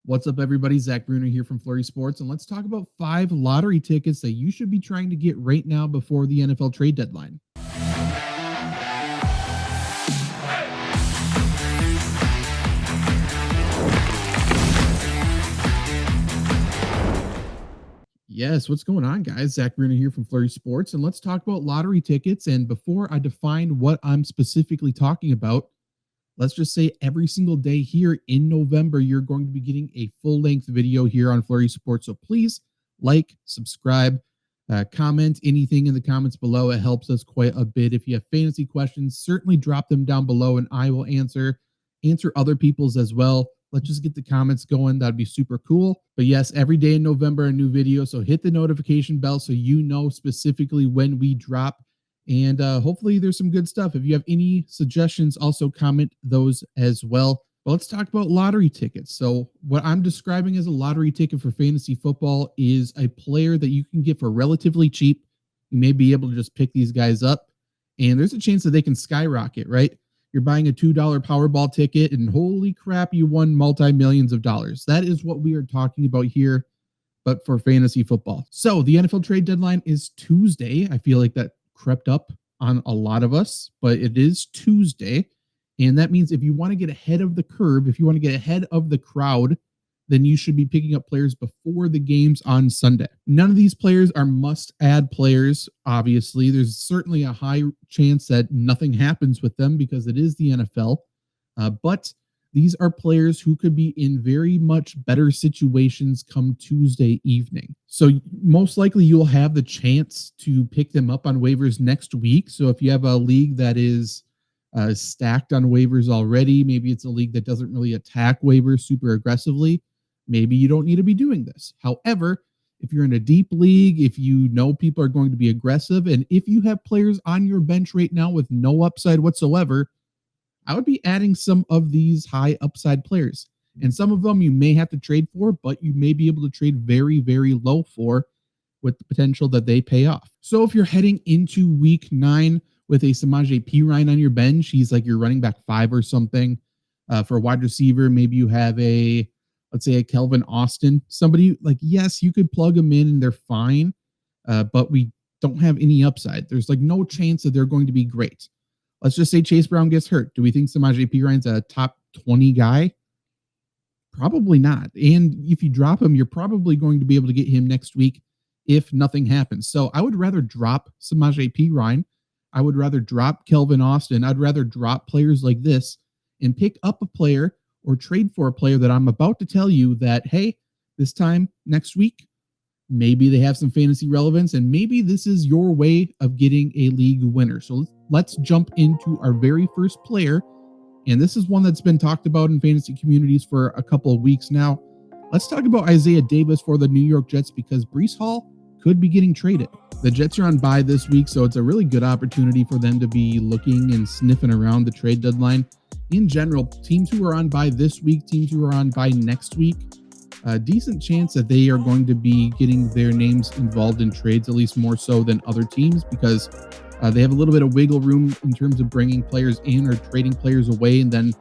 What's up, everybody? Zach Bruner here from Flurry Sports, and let's talk about 5 lottery tickets that you should be trying to get right now before the NFL trade deadline. Yes, what's going on, guys? Zach Bruner here from Flurry Sports, and let's talk about lottery tickets. And before I define what I'm specifically talking about, let's just say every single day here in November, you're going to be getting a full-length video here on Flurry Sports. So please like, subscribe, comment anything in the comments below. It helps us quite a bit. If you have fantasy questions, certainly drop them down below and I will answer other people's as well. Let's just get the comments going. That'd be super cool. But yes, every day in November, a new video. So hit the notification bell so you know specifically when we drop. And hopefully there's some good stuff. If you have any suggestions, also comment those as well. But let's talk about lottery tickets. So what I'm describing as a lottery ticket for fantasy football is a player that you can get for relatively cheap. You may be able to just pick these guys up, and there's a chance that they can skyrocket, right? You're buying a $2 Powerball ticket, and holy crap, you won multi-millions of dollars. That is what we are talking about here, but for fantasy football. So the NFL trade deadline is Tuesday. I feel like that crept up on a lot of us, but it is Tuesday. And that means if you want to get ahead of the curve, if you want to get ahead of the crowd, then you should be picking up players before the games on Sunday. None of these players are must-add players, obviously. There's certainly a high chance that nothing happens with them because it is the NFL. But these are players who could be in very much better situations come Tuesday evening. So most likely you'll have the chance to pick them up on waivers next week. So if you have a league that is stacked on waivers already, maybe it's a league that doesn't really attack waivers super aggressively, maybe you don't need to be doing this. However, if you're in a deep league, if you know people are going to be aggressive, and if you have players on your bench right now with no upside whatsoever, I would be adding some of these high upside players. And some of them you may have to trade for, but you may be able to trade very, very low for with the potential that they pay off. So if you're heading into week 9 with a Samaje Perine on your bench, he's like your running back 5 or something. For a wide receiver, maybe you have let's say a Kelvin Austin, somebody like, yes, you could plug them in and they're fine, but we don't have any upside. There's like no chance that they're going to be great. Let's just say Chase Brown gets hurt. Do we think Samaje Perine's a top 20 guy? Probably not. And if you drop him, you're probably going to be able to get him next week if nothing happens. So I would rather drop Samaje Perine. I would rather drop Kelvin Austin. I'd rather drop players like this and pick up a player or trade for a player that I'm about to tell you that, hey, this time next week, maybe they have some fantasy relevance, and maybe this is your way of getting a league winner. So let's jump into our very first player. And this is one that's been talked about in fantasy communities for a couple of weeks now. Let's talk about Isaiah Davis for the New York Jets because Breece Hall could be getting traded. The Jets are on bye this week, so it's a really good opportunity for them to be looking and sniffing around the trade deadline. In general, teams who are on bye this week, teams who are on bye next week, a decent chance that they are going to be getting their names involved in trades, at least more so than other teams, because they have a little bit of wiggle room in terms of bringing players in or trading players away, and then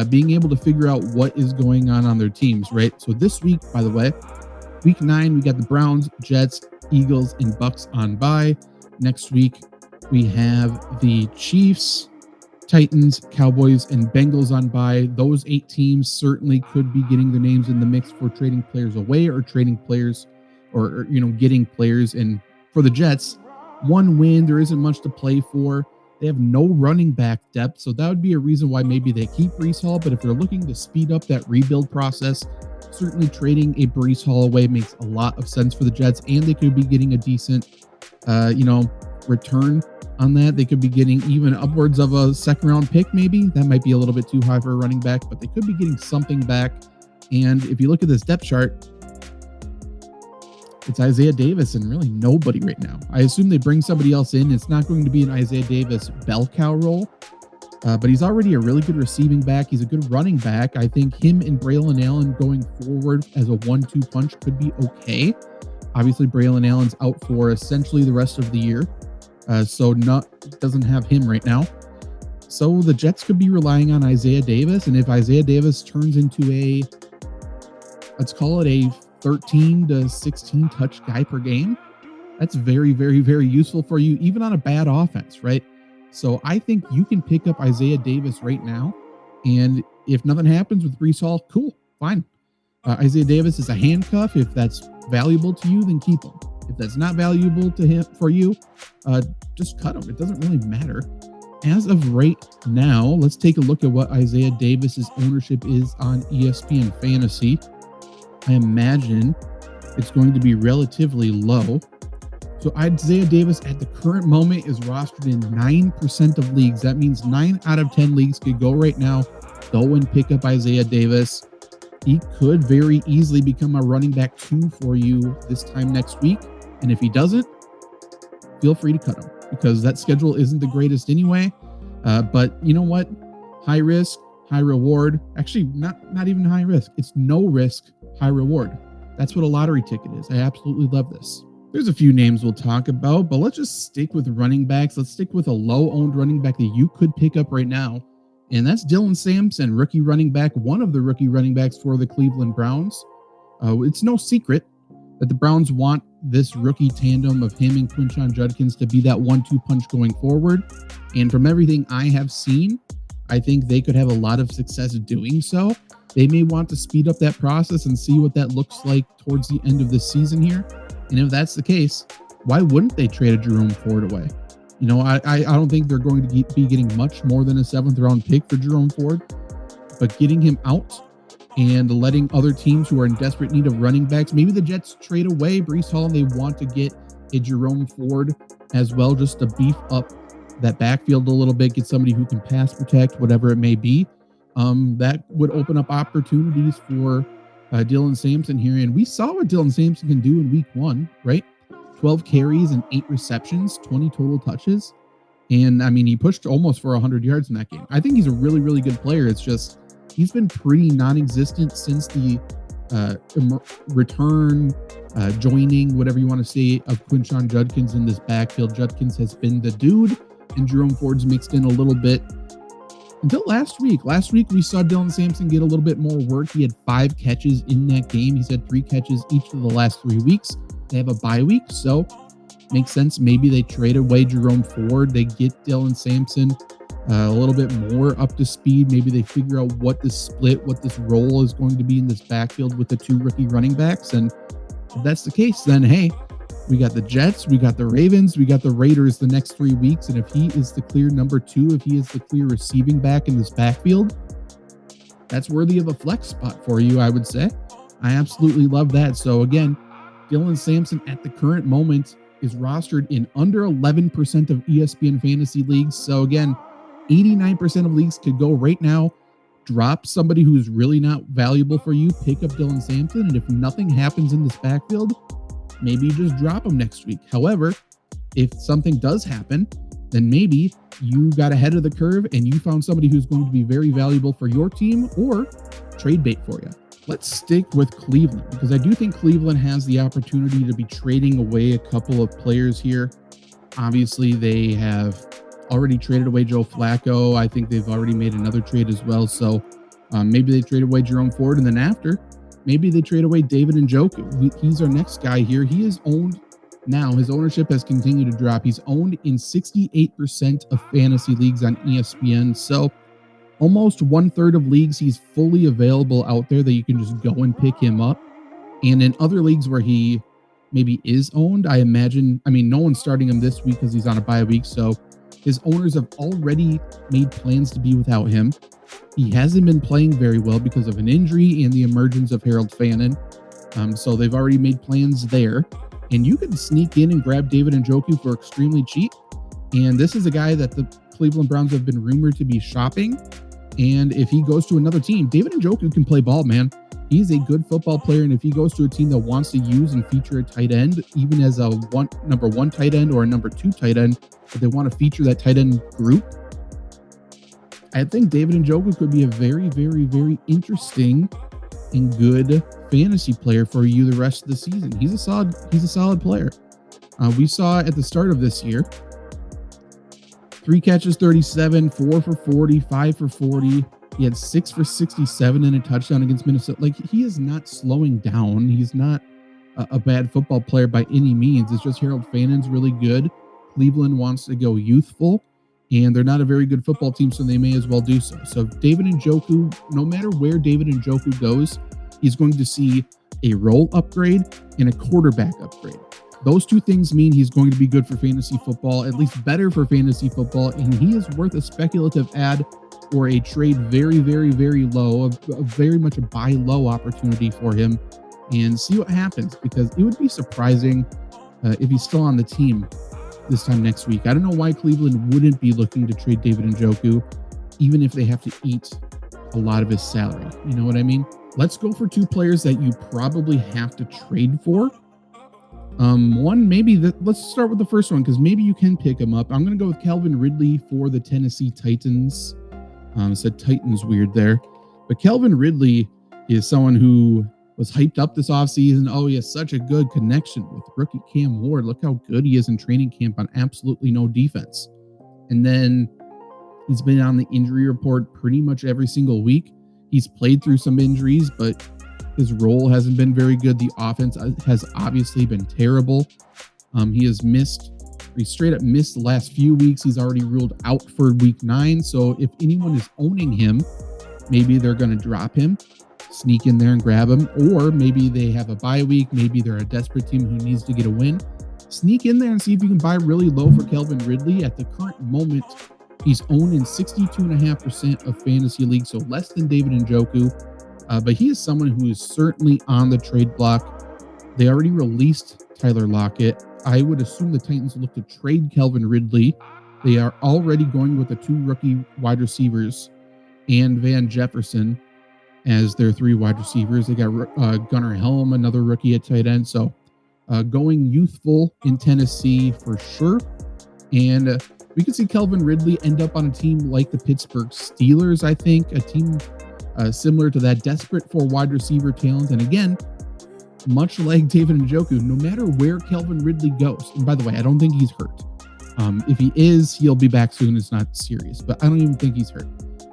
being able to figure out what is going on their teams, right? So this week, by the way, week 9, we got the Browns, Jets, Eagles, and Bucks on bye. Next week, we have the Chiefs, Titans, Cowboys, and Bengals on bye. Those 8 teams certainly could be getting their names in the mix for trading players away or trading players or getting players. And for the Jets, 1 win, there isn't much to play for. They have no running back depth, so that would be a reason why maybe they keep Breece Hall. But if they're looking to speed up that rebuild process, certainly trading a Breece Hall away makes a lot of sense for the Jets, and they could be getting a decent, return on that. They could be getting even upwards of a 2nd-round pick, maybe. That might be a little bit too high for a running back, but they could be getting something back. And if you look at this depth chart, it's Isaiah Davis and really nobody right now. I assume they bring somebody else in. It's not going to be an Isaiah Davis bell cow role, but he's already a really good receiving back. He's a good running back. I think him and Braylon Allen going forward as a 1-2 punch could be okay. Obviously, Braylon Allen's out for essentially the rest of the year, so doesn't have him right now. So the Jets could be relying on Isaiah Davis, and if Isaiah Davis turns into let's call it a 13 to 16 touch guy per game. That's very, very, very useful for you, even on a bad offense, right? So I think you can pick up Isaiah Davis right now. And if nothing happens with Breece Hall, cool, fine. Isaiah Davis is a handcuff. If that's valuable to you, then keep him. If that's not valuable to him for you, just cut him. It doesn't really matter. As of right now, let's take a look at what Isaiah Davis's ownership is on ESPN Fantasy. I imagine it's going to be relatively low. So Isaiah Davis at the current moment is rostered in 9% of leagues. That means 9 out of 10 leagues could go right now, go and pick up Isaiah Davis. He could very easily become a running back 2 for you this time next week. And if he doesn't, feel free to cut him because that schedule isn't the greatest anyway. But you know what? High risk, high reward. Actually, not even high risk. It's no risk, high reward. That's what a lottery ticket is. I absolutely love this. There's a few names we'll talk about, but let's just stick with running backs. Let's stick with a low-owned running back that you could pick up right now, and that's Dylan Sampson, rookie running back, one of the rookie running backs for the Cleveland Browns. It's no secret that the Browns want this rookie tandem of him and Quinshon Judkins to be that 1-2 punch going forward, and from everything I have seen, I think they could have a lot of success doing so. They may want to speed up that process and see what that looks like towards the end of the season here. And if that's the case, why wouldn't they trade a Jerome Ford away? You know, I don't think they're going to be getting much more than a 7th round pick for Jerome Ford, but getting him out and letting other teams who are in desperate need of running backs, maybe the Jets trade away Breece Hall and they want to get a Jerome Ford as well, just to beef up that backfield a little bit, get somebody who can pass protect, whatever it may be. That would open up opportunities for Dylan Sampson here. And we saw what Dylan Sampson can do in week 1, right? 12 carries and 8 receptions, 20 total touches. And I mean, he pushed almost for 100 yards in that game. I think he's a really, really good player. It's just, he's been pretty non-existent since the return, joining, whatever you want to say, of Quinshon Judkins in this backfield. Judkins has been the dude, and Jerome Ford's mixed in a little bit. Until last week. Last week, we saw Dylan Sampson get a little bit more work. He had 5 catches in that game. He's had 3 catches each of the last 3 weeks. They have a bye week, so makes sense. Maybe they trade away Jerome Ford. They get Dylan Sampson a little bit more up to speed. Maybe they figure out what this split, what this role is going to be in this backfield with the 2 rookie running backs. And if that's the case, then hey, we got the Jets, we got the Ravens, we got the Raiders the next 3 weeks. And if he is the clear number 2, if he is the clear receiving back in this backfield, that's worthy of a flex spot for you, I would say. I absolutely love that. So again, Dylan Sampson at the current moment is rostered in under 11% of ESPN fantasy leagues. So again, 89% of leagues could go right now. Drop somebody who's really not valuable for you. Pick up Dylan Sampson. And if nothing happens in this backfield, maybe you just drop him next week. However, if something does happen, then maybe you got ahead of the curve and you found somebody who's going to be very valuable for your team or trade bait for you. Let's stick with Cleveland because I do think Cleveland has the opportunity to be trading away a couple of players here. Obviously, they have already traded away Joe Flacco. I think they've already made another trade as well. So maybe they trade away Jerome Ford, and then after, maybe they trade away David Njoku. He's our next guy here. He is owned now. His ownership has continued to drop. He's owned in 68% of fantasy leagues on ESPN. So almost 1/3 of leagues, he's fully available out there that you can just go and pick him up. And in other leagues where he maybe is owned, I imagine, I mean, no one's starting him this week because he's on a bye week. So his owners have already made plans to be without him. He hasn't been playing very well because of an injury and the emergence of Harold Fannin. So they've already made plans there. And you can sneak in and grab David Njoku for extremely cheap. And this is a guy that the Cleveland Browns have been rumored to be shopping. And if he goes to another team, David Njoku can play ball, man. He's a good football player. And if he goes to a team that wants to use and feature a tight end, even as a number 1 tight end or a number 2 tight end, if they want to feature that tight end group, I think David Njoku could be a very, very, very interesting and good fantasy player for you the rest of the season. He's a solid player. We saw at the start of this year, 3 catches, 37, 4 for 40, 5 for 40. He had 6 for 67 and a touchdown against Minnesota. Like, he is not slowing down. He's not a bad football player by any means. It's just Harold Fannin's really good. Cleveland wants to go youthful, and they're not a very good football team, so they may as well do so. So David Njoku, no matter where David Njoku goes, he's going to see a role upgrade and a quarterback upgrade. Those two things mean he's going to be good for fantasy football, at least better for fantasy football, and he is worth a speculative add or a trade very, very, very low, a very much a buy low opportunity for him, and see what happens, because it would be surprising if he's still on the team this time next week. I don't know why Cleveland wouldn't be looking to trade David Njoku, even if they have to eat a lot of his salary. You know what I mean? Let's go for two players that you probably have to trade for. Let's start with the first one, because maybe you can pick him up. I'm going to go with Calvin Ridley for the Tennessee Titans. Said Titans weird there. But Calvin Ridley is someone who was hyped up this offseason. Oh, he has such a good connection with rookie Cam Ward. Look how good he is in training camp on absolutely no defense. And then he's been on the injury report pretty much every single week. He's played through some injuries, but his role hasn't been very good. The offense has obviously been terrible. He straight up missed the last few weeks. He's already ruled out for week 9. So if anyone is owning him, maybe they're going to drop him, sneak in there and grab him, or maybe they have a bye week. Maybe they're a desperate team who needs to get a win. Sneak in there and see if you can buy really low for Calvin Ridley. At the current moment, he's owned in 62.5% of fantasy leagues, so less than David Njoku. But he is someone who is certainly on the trade block. They already released Tyler Lockett. I would assume the Titans look to trade Calvin Ridley. They are already going with the 2 rookie wide receivers and Van Jefferson as their 3 wide receivers. They got Gunnar Helm, another rookie at tight end. So going youthful in Tennessee for sure. And we could see Calvin Ridley end up on a team like the Pittsburgh Steelers, I think, a team similar to that, desperate for wide receiver talent. And again, much like David Njoku, no matter where Calvin Ridley goes, and by the way, I don't think he's hurt. If he is, he'll be back soon. It's not serious, but I don't even think he's hurt.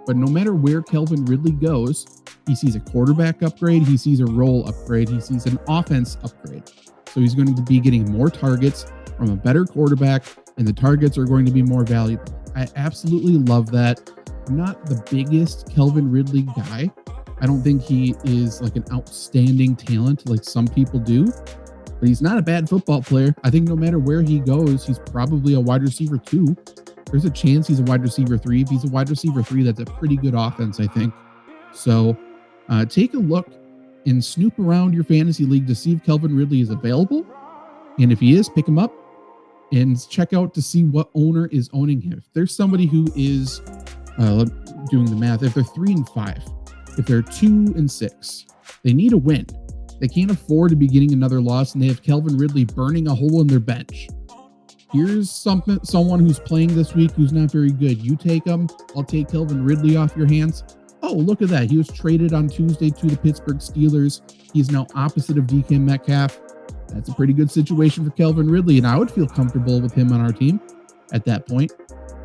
But no matter where Calvin Ridley goes, he sees a quarterback upgrade, he sees a role upgrade, he sees an offense upgrade. So he's going to be getting more targets from a better quarterback, and the targets are going to be more valuable. I absolutely love that. I'm not the biggest Calvin Ridley guy. I don't think he is like an outstanding talent like some people do, but he's not a bad football player. I think no matter where he goes, he's probably a wide receiver 2. There's a chance he's a wide receiver 3. If he's a wide receiver 3, that's a pretty good offense, I think. So take a look and snoop around your fantasy league to see if Calvin Ridley is available. And if he is, pick him up and check out to see what owner is owning him. If there's somebody who is doing the math, if they're 3-5, if they're 2-6, they need a win. They can't afford to be getting another loss, and they have Calvin Ridley burning a hole in their bench. Here's someone who's playing this week who's not very good. You take him. I'll take Calvin Ridley off your hands. Oh, look at that. He was traded on Tuesday to the Pittsburgh Steelers. He's now opposite of DK Metcalf. That's a pretty good situation for Calvin Ridley, and I would feel comfortable with him on our team at that point.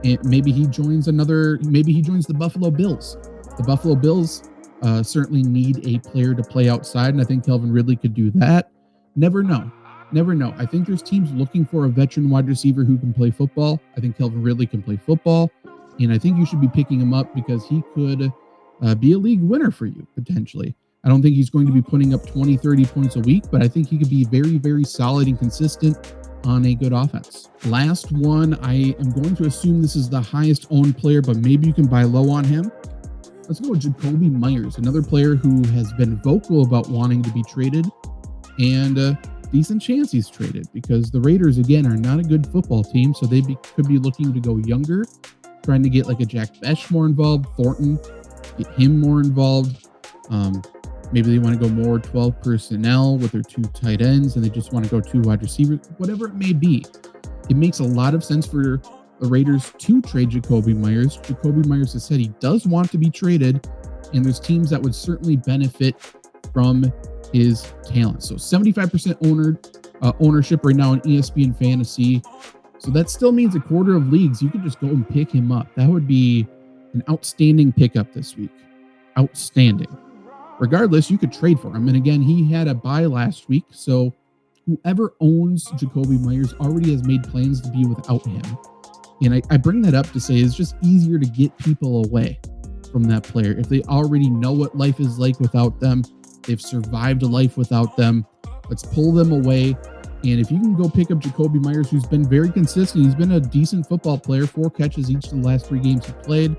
And maybe he joins the Buffalo Bills. The Buffalo Bills certainly need a player to play outside, and I think Calvin Ridley could do that. Never know. I think there's teams looking for a veteran wide receiver who can play football. I think Calvin Ridley can play football, and I think you should be picking him up because he could be a league winner for you, potentially. I don't think he's going to be putting up 20, 30 points a week, but I think he could be very, very solid and consistent on a good offense. Last one, I am going to assume this is the highest owned player, but maybe you can buy low on him. Let's go with Jakobi Meyers, another player who has been vocal about wanting to be traded, and decent chance he's traded because the Raiders, again, are not a good football team, so they could be looking to go younger, trying to get like a Jack Besh more involved, Thornton, get him more involved. Maybe they want to go more 12 personnel with their 2 tight ends, and they just want to go 2 wide receivers, whatever it may be. It makes a lot of sense for the Raiders to trade Jakobi Meyers. Jakobi Meyers has said he does want to be traded, and there's teams that would certainly benefit from his talent. So 75% ownership right now in ESPN Fantasy. So that still means a quarter of leagues. You could just go and pick him up. That would be an outstanding pickup this week. outstanding. Regardless, you could trade for him. And again, he had a bye last week, so whoever owns Jakobi Meyers already has made plans to be without him. And I bring that up to say it's just easier to get people away from that player. If they already know what life is like without them, they've survived a life without them, let's pull them away. And if you can go pick up Jakobi Meyers, who's been very consistent, he's been a decent football player, 4 catches each of the last 3 games he played.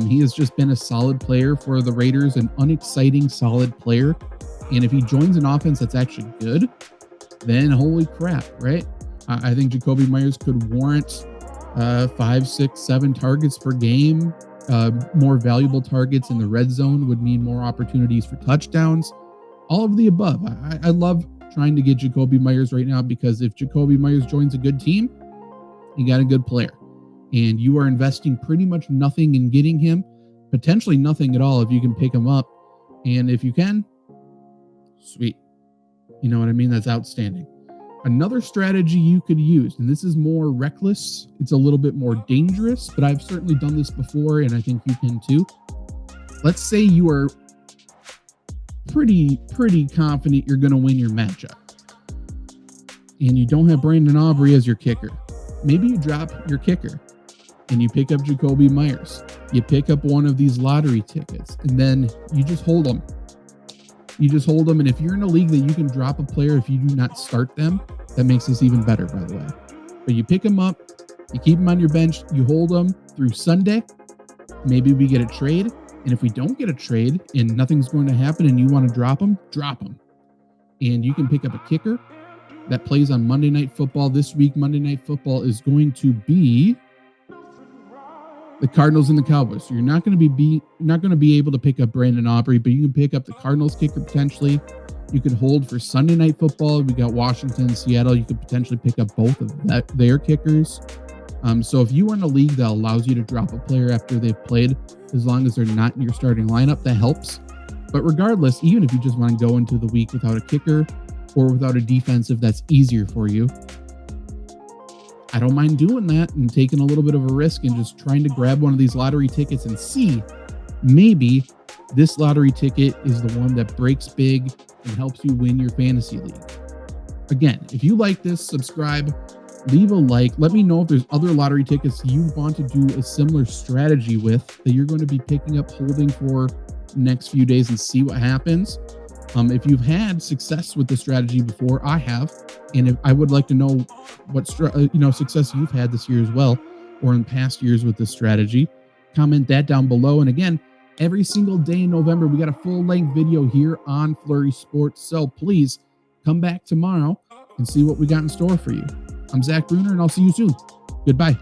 He has just been a solid player for the Raiders, an unexciting, solid player. And if he joins an offense that's actually good, then holy crap, right? I think Jakobi Meyers could warrant 5, 6, 7 targets per game. More valuable targets in the red zone would mean more opportunities for touchdowns. All of the above. I love trying to get Jakobi Meyers right now, because if Jakobi Meyers joins a good team, you got a good player. And you are investing pretty much nothing in getting him, potentially nothing at all if you can pick him up. And if you can, sweet. You know what I mean? That's outstanding. Another strategy you could use, and this is more reckless, it's a little bit more dangerous, but I've certainly done this before, and I think you can too. Let's say you are pretty confident you're going to win your matchup, and you don't have Brandon Aubrey as your kicker. Maybe you drop your kicker, and you pick up Jakobi Meyers. You pick up one of these lottery tickets, and then you just hold them. You just hold them, and if you're in a league that you can drop a player if you do not start them, that makes this even better, by the way. But you pick them up, you keep them on your bench, you hold them through Sunday. Maybe we get a trade, and if we don't get a trade and nothing's going to happen and you want to drop them, drop them. And you can pick up a kicker that plays on Monday Night Football. This week, Monday Night Football is going to be the Cardinals and the Cowboys. So you're not going to be able to pick up Brandon Aubrey, but you can pick up the Cardinals kicker potentially. You could hold for Sunday Night Football. We got Washington and Seattle. You could potentially pick up both of their kickers. So if you are in a league that allows you to drop a player after they've played, as long as they're not in your starting lineup, that helps. But regardless, even if you just want to go into the week without a kicker or without a defensive, that's easier for you. I don't mind doing that and taking a little bit of a risk and just trying to grab one of these lottery tickets and see maybe this lottery ticket is the one that breaks big and helps you win your fantasy league. Again, if you like this, subscribe, leave a like. Let me know if there's other lottery tickets you want to do a similar strategy with that you're going to be picking up, holding for the next few days and see what happens. If you've had success with the strategy before, I have, and if I would like to know what success you've had this year as well, or in past years with this strategy, comment that down below. And again, every single day in November, we got a full-length video here on Flurry Sports. So please come back tomorrow and see what we got in store for you. I'm Zach Bruner, and I'll see you soon. Goodbye.